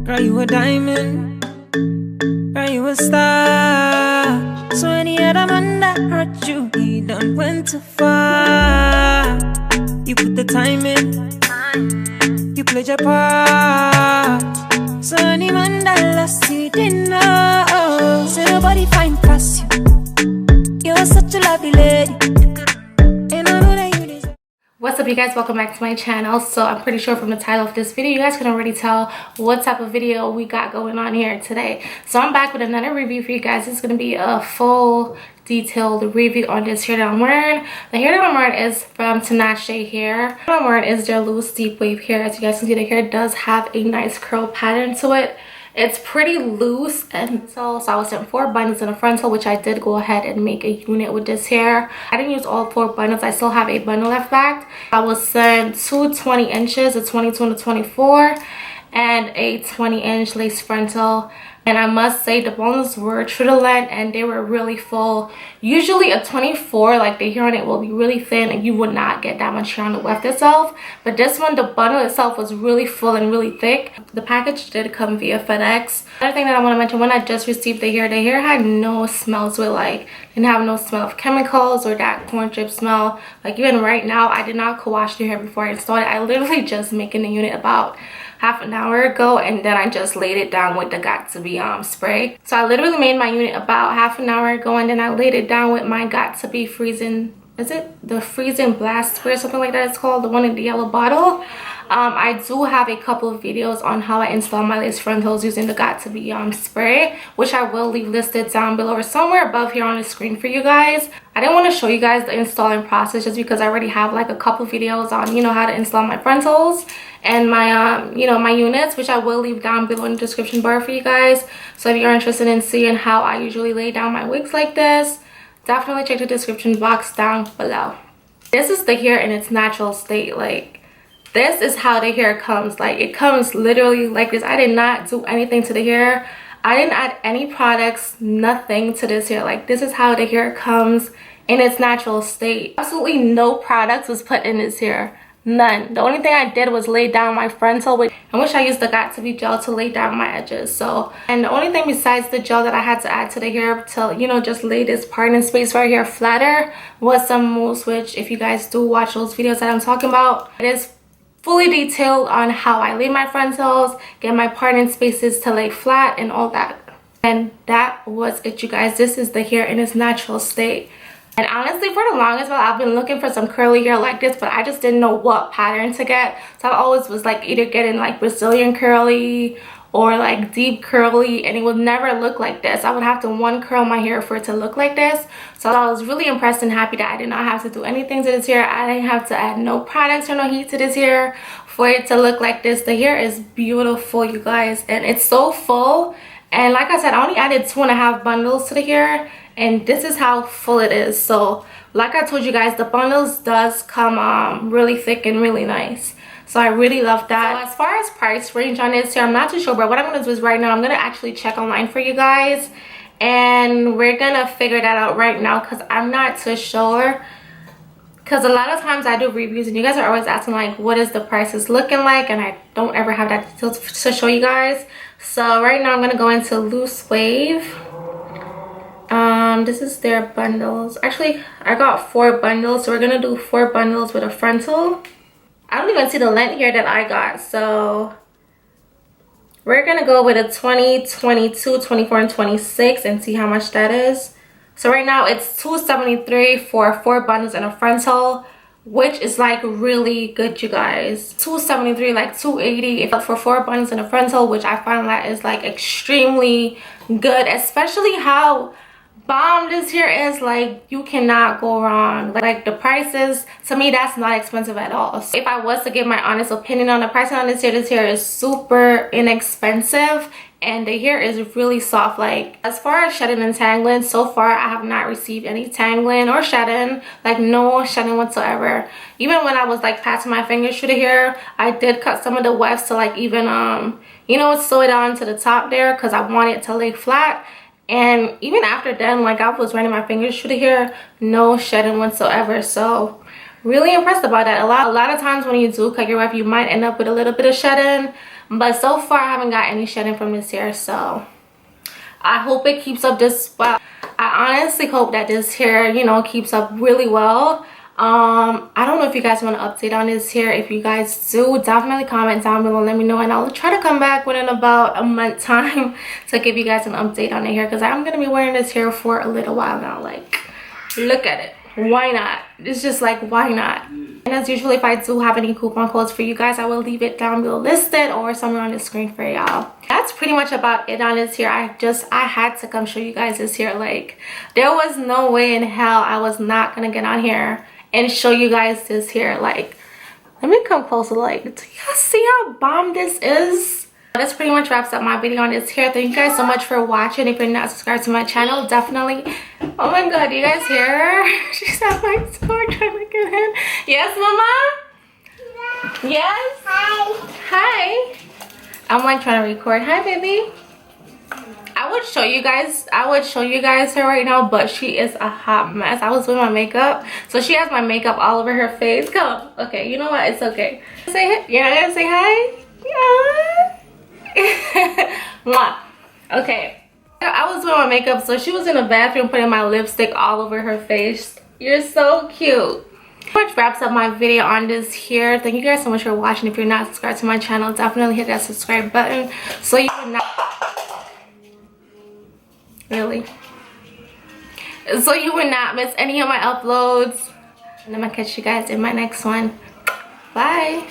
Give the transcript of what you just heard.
Girl, you a diamond. Girl, you a star. So any other man that hurt you, he done went too far. You put the time in, you played your part. So any man that lost you didn't know. So nobody find past you. You're such a lovely lady. And I know that you deserve. What's up, you guys? Welcome back to my channel. So I'm pretty sure from the title of this video you guys can already tell what type of video we got going on here today. So I'm back with another review for you guys. It's going to be a full detailed review on this hair that I'm wearing. The hair that I'm wearing is from Tinashe hair. What I'm wearing is their loose deep wave hair. As you guys can see, the hair does have a nice curl pattern to it. It's pretty loose, and so I was sent 4 bundles in a frontal, which I did go ahead and make a unit with this hair. I didn't use all 4 bundles. I still have a bundle left back. I was sent 2 20 inches, a 22 and a 24, and a 20-inch lace frontal. And I must say the bundles were true to length and they were really full. Usually a 24, like the hair on it will be really thin and you would not get that much hair on the weft itself. But this one, the bundle itself was really full and really thick. The package did come via FedEx. Another thing that I want to mention, when I just received the hair had no smells with, like, didn't have no smell of chemicals or that corn chip smell. Like even right now, I did not co-wash the hair before I installed it. I literally just making the unit about half an hour ago, and then I just laid it down with the Got2b spray. So I literally made my unit about half an hour ago, and then I laid it down with my Got2b freezing, is it the freezing blast spray or something like that it's called, the one in the yellow bottle. I do have a couple of videos on how I install my lace frontals using the Got2b spray, which I will leave listed down below or somewhere above here on the screen for you guys. I didn't want to show you guys the installing process just because I already have like a couple videos on, you know, how to install my frontals and my you know, my units, which I will leave down below in the description bar for you guys. So if you're interested in seeing how I usually lay down my wigs like this, definitely check the description box down below. This is the hair in its natural state. Like, this is how the hair comes. Like, it comes literally like this. I did not do anything to the hair. I didn't add any products, nothing to this hair. Like, this is how the hair comes in its natural state. Absolutely no products was put in this hair. None. The only thing I did was lay down my frontal, which I wish I used the Got2b gel to lay down my edges. So, and the only thing besides the gel that I had to add to the hair to, you know, just lay this parting space right here flatter was some mousse, which if you guys do watch those videos that I'm talking about, it is fully detailed on how I lay my frontals, get my parting spaces to lay flat and all that. And that was it, you guys. This is the hair in its natural state. And honestly, for the longest while, I've been looking for some curly hair like this, but I just didn't know what pattern to get. So I always was like either getting like Brazilian curly or like deep curly, and it would never look like this. I would have to one curl my hair for it to look like this. So I was really impressed and happy that I did not have to do anything to this hair. I didn't have to add no products or no heat to this hair for it to look like this. The hair is beautiful, you guys, and it's so full. And like I said, I only added 2.5 bundles to the hair, and this is how full it is. So like I told you guys, the bundles does come really thick and really nice. So I really love that. So as far as price range on this hair, I'm not too sure, but what I'm gonna do is right now I'm gonna actually check online for you guys, and we're gonna figure that out right now because I'm not too sure. Because a lot of times I do reviews and you guys are always asking like what is the prices looking like, and I don't ever have that detail to show you guys. So right now I'm gonna go into loose wave. This is their bundles. Actually, I got 4 bundles, so we're gonna do 4 bundles with a frontal. I don't even see the length here that I got, so we're gonna go with a 20, 22, 24, and 26 and see how much that is. So right now it's $273 for 4 bundles and a frontal, which is like really good, you guys. $273, like $280 for 4 bundles and a frontal, which I find that is like extremely good, especially how bomb this here is. Like, you cannot go wrong. Like the prices, to me, that's not expensive at all. So if I was to give my honest opinion on the pricing on this hair is super inexpensive, and the hair is really soft. Like, as far as shedding and tangling, so far I have not received any tangling or shedding, like no shedding whatsoever. Even when I was like passing my fingers through the hair, I did cut some of the wefts to like even you know, sew it on to the top there because I want it to lay flat. And even after then, like, I was running my fingers through the hair, no shedding whatsoever. So really impressed about that. A lot of times when you do cut your weft, you might end up with a little bit of shedding, but so far I haven't got any shedding from this hair, so I hope it keeps up this well. I honestly hope that this hair, you know, keeps up really well. I don't know if you guys want to update on this hair. If you guys do, definitely comment down below, let me know, and I'll try to come back within about a month time to give you guys an update on the hair, because I'm gonna be wearing this hair for a little while now. Like, look at it, why not? It's just like, why not? And as usual, if I do have any coupon codes for you guys, I will leave it down below listed or somewhere on the screen for y'all. That's pretty much about it on this hair. I had to come show you guys this hair. Like, there was no way in hell I was not gonna get on here and show you guys this hair. Like, let me come closer. Like, do y'all see how bomb this is? This pretty much wraps up my video on this hair. Thank you guys so much for watching. If you're not subscribed to my channel, definitely. Oh my god, do you guys hear her? She's at my door trying to get in. Yes, mama? Yes? Hi. Hi. I'm like trying to record. Hi, baby. I would show you guys her right now, but she is a hot mess. I was doing my makeup, so she has my makeup all over her face. Come. Okay, you know what? It's okay. Say, you're not gonna say hi? Yeah. Mwah. Okay, I was doing my makeup, so she was in the bathroom putting my lipstick all over her face. You're so cute. Pretty much wraps up my video on this hair. Thank you guys so much for watching. If you're not subscribed to my channel, definitely hit that subscribe button so you would not miss any of my uploads. And I'm gonna catch you guys in my next one. Bye.